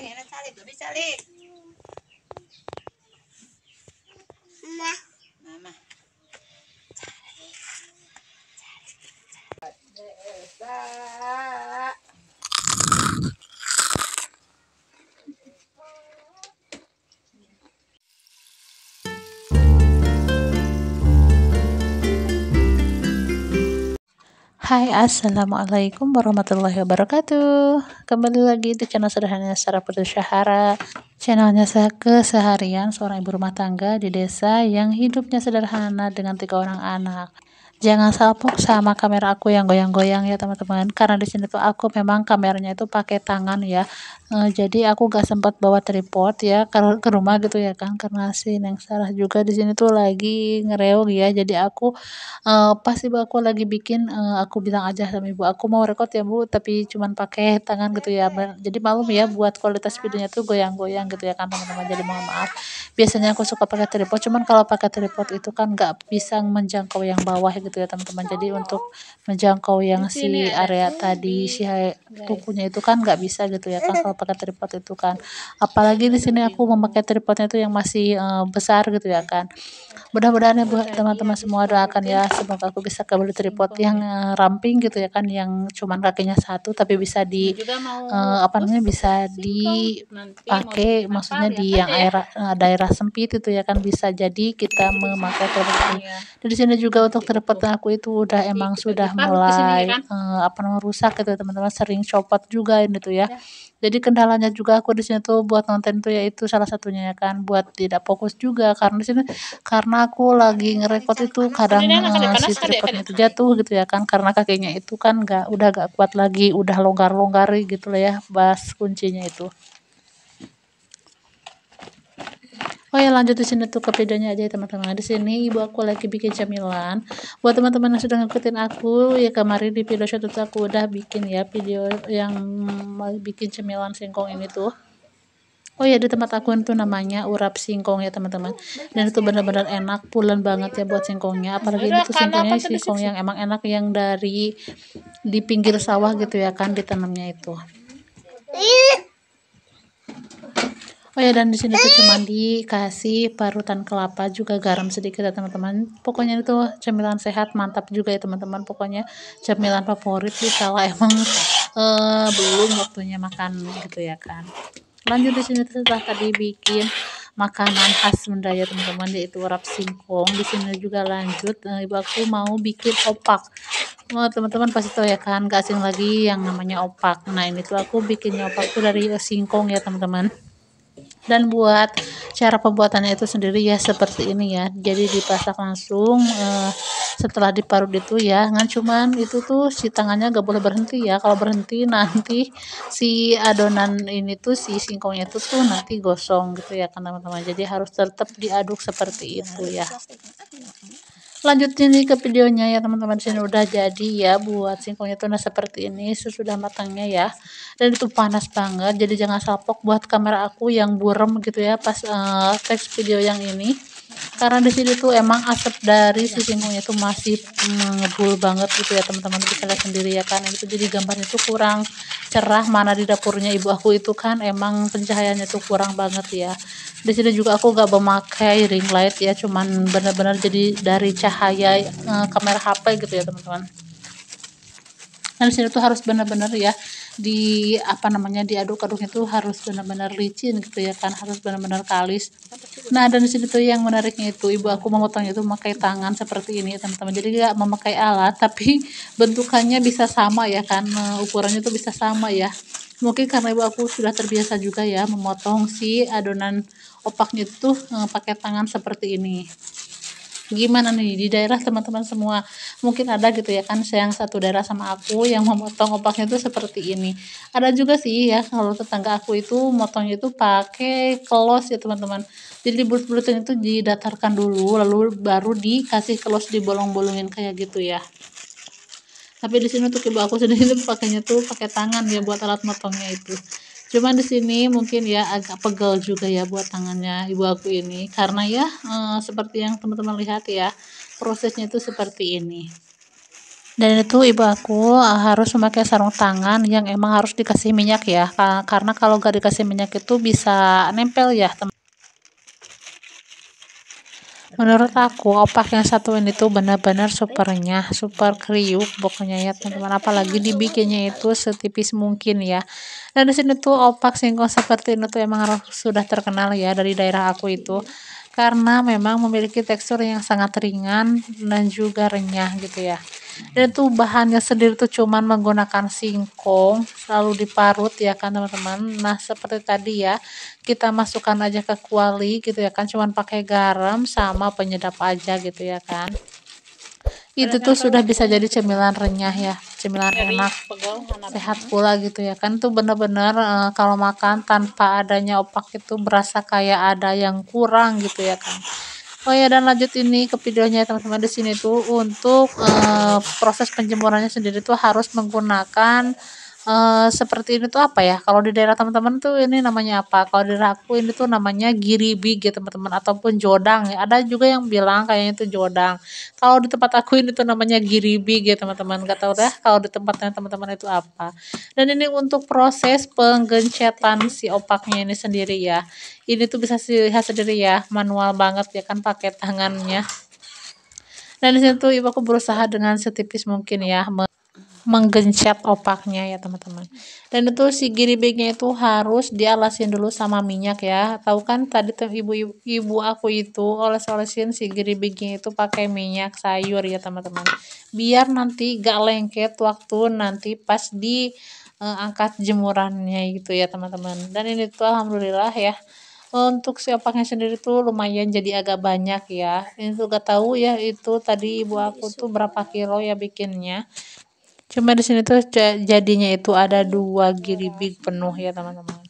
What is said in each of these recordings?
enak calik, lebih calik. Mama. Hai, assalamualaikum warahmatullahi wabarakatuh. Kembali lagi di channel sederhana Sarah Putri Syahara. Channelnya keseharian seorang ibu rumah tangga di desa yang hidupnya sederhana dengan 3 orang anak. Jangan salpok sama kamera aku yang goyang-goyang ya teman-teman, karena di sini tuh aku memang kameranya itu pakai tangan ya. Jadi aku gak sempat bawa tripod ya ke rumah gitu ya kan, karena si Neng Sarah juga di sini tuh lagi ngereog ya. Jadi aku pas ibu aku lagi bikin, aku bilang aja sama ibu aku mau record ya bu, tapi cuman pakai tangan gitu ya. Jadi maklum ya buat kualitas videonya tuh goyang-goyang gitu ya kan teman-teman, jadi mohon maaf. Biasanya aku suka pakai tripod, cuman kalau pakai tripod itu kan nggak bisa menjangkau yang bawah gitu ya teman-teman. Jadi untuk menjangkau yang si area tadi si kukunya itu kan nggak bisa gitu ya kan kalau pakai tripod itu kan. Apalagi di sini aku memakai tripodnya itu yang masih besar gitu ya kan. Mudah-mudahan ya buat teman-teman semua doakan ya, semoga aku bisa kembali tripod yang ramping gitu ya kan, yang cuman kakinya satu tapi bisa apa namanya, bisa dipakai, maksudnya di yang daerah sempit itu ya kan, bisa jadi kita memakai tripod ini. Dan di sini juga untuk tripod aku itu udah emang sudah mulai apa namanya, rusak gitu ya teman-teman, sering copot juga ini tuh ya. Jadi kendalanya juga aku di sini tuh buat nonton tuh yaitu salah satunya ya kan, buat tidak fokus juga karena di sini, karena aku lagi ngerekod itu kadang si tripodnya itu jatuh gitu ya kan, karena kakinya itu kan udah gak kuat lagi, udah longgar-longgar gitu lah ya bas kuncinya itu. Oh ya, lanjut di sini tuh ke videonya aja ya teman-teman. Di sini ibu aku lagi bikin camilan. Buat teman-teman yang sudah ngikutin aku ya, kemarin di video shoot itu aku udah bikin ya video yang bikin camilan singkong ini tuh. Oh ya, di tempat aku itu namanya urap singkong ya teman-teman. Dan itu benar-benar enak, pulen banget ya buat singkongnya. Apalagi ini tuh singkongnya singkong yang emang enak, yang dari di pinggir sawah gitu ya kan, ditanamnya itu. Oh ya, dan di sini tuh cuman dikasih parutan kelapa, juga garam sedikit ya teman-teman. Pokoknya itu cemilan sehat, mantap juga ya teman-teman. Pokoknya cemilan favorit sih kalau emang belum waktunya makan gitu ya kan. Lanjut di sini setelah tadi bikin makanan khas Sunda ya teman-teman, yaitu urap singkong. Di sini juga lanjut, ibu aku mau bikin opak. Oh, teman-teman pasti tahu ya kan, gak asing lagi yang namanya opak. Nah ini tuh aku bikinnya opak tuh dari singkong ya teman-teman. Dan buat cara pembuatannya itu sendiri ya seperti ini ya, jadi dipasak langsung. Setelah diparut itu ya, ngan cuman itu tuh si tangannya gak boleh berhenti ya, kalau berhenti nanti si adonan ini tuh, si singkongnya itu tuh nanti gosong gitu ya kan teman-teman, jadi harus tetap diaduk seperti itu ya. Lanjut ini ke videonya ya teman-teman. Sini udah jadi ya buat singkongnya tuh, nah seperti ini sesudah matangnya ya. Dan itu panas banget, jadi jangan salpok buat kamera aku yang burem gitu ya pas teks video yang ini, karena di sini tuh emang asap dari si singkongnya itu masih ngebul banget gitu ya teman-teman, bisa lihat sendiri ya kan. Itu jadi gambarnya tuh kurang cerah, mana di dapurnya ibu aku itu kan emang pencahayaannya tuh kurang banget ya. Di sini juga aku gak memakai ring light ya, cuman benar-benar jadi dari cahaya kamera HP gitu ya teman-teman. Nah di sini tuh harus benar-benar ya di apa namanya, diaduk-aduk itu harus benar-benar licin gitu ya kan, harus benar-benar kalis. Nah dan di sini tuh yang menariknya itu ibu aku memotongnya itu memakai tangan seperti ini teman-teman, jadi nggak memakai alat tapi bentukannya bisa sama ya kan, ukurannya tuh bisa sama ya. Mungkin karena ibu aku sudah terbiasa juga ya memotong si adonan opaknya itu pakai tangan seperti ini. Gimana nih di daerah teman-teman semua, mungkin ada gitu ya kan yang satu daerah sama aku yang memotong opaknya itu seperti ini. Ada juga sih ya kalau tetangga aku itu motongnya itu pakai kelos ya teman-teman, jadi bulut-bulutin itu didatarkan dulu lalu baru dikasih kelos, dibolong-bolongin kayak gitu ya. Tapi di sini untuk ibu aku sendiri pakainya tuh pakai tangan ya buat alat motongnya itu. Cuman di sini mungkin ya agak pegel juga ya buat tangannya ibu aku ini, karena ya seperti yang teman-teman lihat ya, prosesnya itu seperti ini. Dan itu ibu aku harus memakai sarung tangan yang emang harus dikasih minyak ya, karena kalau gak dikasih minyak itu bisa nempel ya. Menurut aku opak yang satu ini tuh benar-benar supernya, super kriuk pokoknya ya teman-teman. Apalagi dibikinnya itu setipis mungkin ya. Dan di sini tuh opak singkong seperti ini tuh emang harus sudah terkenal ya dari daerah aku itu. Karena memang memiliki tekstur yang sangat ringan dan juga renyah gitu ya. Dan itu bahannya sendiri tuh cuman menggunakan singkong, selalu diparut ya kan teman-teman. Nah seperti tadi ya, kita masukkan aja ke kuali gitu ya kan, cuman pakai garam sama penyedap aja gitu ya kan. Itu tuh sudah bisa jadi cemilan renyah ya, cemilan enak, sehat pula gitu ya kan. Tuh bener-bener kalau makan tanpa adanya opak itu berasa kayak ada yang kurang gitu ya kan. Oh ya, dan lanjut ini ke videonya teman-teman. Di sini tuh untuk proses penjemurannya sendiri tuh harus menggunakan seperti ini tuh apa ya? Kalau di daerah teman-teman tuh ini namanya apa? Kalau di daerah aku ini tuh namanya giribig ya teman-teman, ataupun jodang ya. Ada juga yang bilang kayaknya itu jodang. Kalau di tempat aku ini tuh namanya giribig ya teman-teman. Gak tahu dah kalau di tempatnya teman-teman itu apa. Dan ini untuk proses penggencetan si opaknya ini sendiri ya. Ini tuh bisa dilihat sendiri ya, manual banget ya kan pakai tangannya. Dan di situ tuh ibu aku berusaha dengan setipis mungkin ya menggencet opaknya ya teman-teman. Dan itu si giribegnya itu harus dialasin dulu sama minyak ya. Tahu kan tadi tuh ibu aku itu oles-olesin si giribegnya itu pakai minyak sayur ya teman-teman. Biar nanti gak lengket waktu nanti pas di angkat jemurannya gitu ya teman-teman. Dan ini tuh alhamdulillah ya. Untuk si opaknya sendiri tuh lumayan jadi agak banyak ya. Ini tuh gak tahu ya itu tadi ibu aku tuh berapa kilo ya bikinnya. Cuma di sini tuh jadinya itu ada 2 giribig penuh ya teman-teman.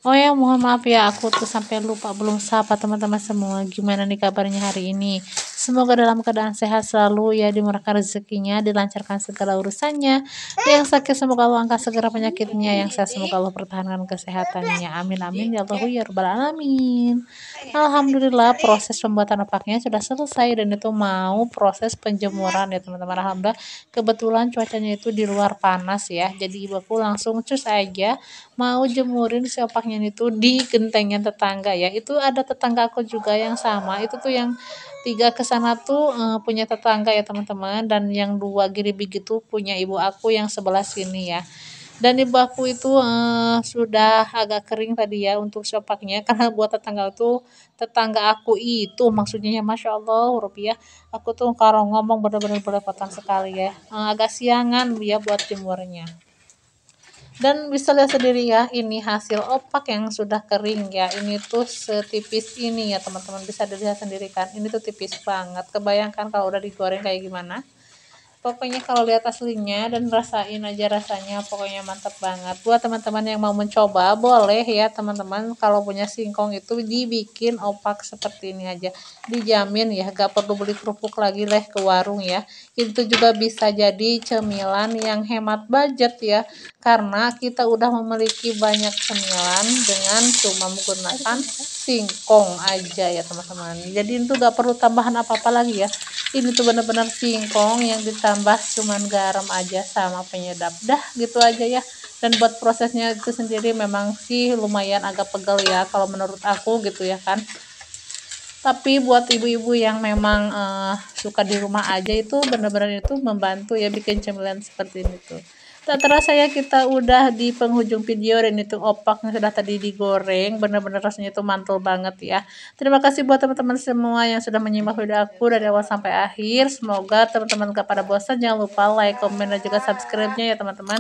Oh ya, mohon maaf ya, aku tuh sampai lupa belum sapa teman-teman semua. Gimana nih kabarnya hari ini? Semoga dalam keadaan sehat selalu ya, dimurahkan rezekinya, dilancarkan segala urusannya. Yang sakit semoga Allah angkat segera penyakitnya, yang sehat semoga Allah pertahankan kesehatannya. Amin amin ya Allah ya rabbal alamin. Alhamdulillah proses pembuatan opaknya sudah selesai dan itu mau proses penjemuran ya teman-teman. Alhamdulillah kebetulan cuacanya itu di luar panas ya. Jadi ibuku langsung cus aja mau jemurin si opaknya itu di gentengnya tetangga ya. Itu ada tetangga aku juga yang sama. Itu tuh yang 3 ke sana tuh punya tetangga ya teman-teman, dan yang 2 giribig itu punya ibu aku yang sebelah sini ya. Dan ibu aku itu sudah agak kering tadi ya untuk opaknya karena buat tetangga aku itu maksudnya ya Masya Allah rupiah aku tuh kalau ngomong bener-bener belepotan sekali ya. Agak siangan ya buat jemurnya. Dan bisa lihat sendiri ya, ini hasil opak yang sudah kering ya. Ini tuh setipis ini ya teman-teman, bisa dilihat sendiri kan. Ini tuh tipis banget. Kebayangkan kalau udah digoreng kayak gimana? Pokoknya kalau lihat aslinya dan rasain aja rasanya, pokoknya mantap banget. Buat teman-teman yang mau mencoba, boleh ya teman-teman. Kalau punya singkong itu dibikin opak seperti ini aja. Dijamin ya, gak perlu beli kerupuk lagi leh ke warung ya. Itu juga bisa jadi cemilan yang hemat budget ya. Karena kita udah memiliki banyak cemilan dengan cuma menggunakan singkong aja ya teman-teman. Jadi itu gak perlu tambahan apa-apa lagi ya. Ini tuh bener-bener singkong yang ditambah cuman garam aja sama penyedap, dah gitu aja ya. Dan buat prosesnya itu sendiri memang sih lumayan agak pegel ya kalau menurut aku gitu ya kan. Tapi buat ibu-ibu yang memang suka di rumah aja itu bener-bener itu membantu ya bikin cemilan seperti ini tuh. Tak terasa ya kita udah di penghujung video dan itu opaknya sudah tadi digoreng. Bener-bener rasanya itu mantul banget ya. Terima kasih buat teman-teman semua yang sudah menyimak video aku dari awal sampai akhir. Semoga teman-teman gak pada bosan. Jangan lupa like, komen, dan juga subscribe-nya ya teman-teman.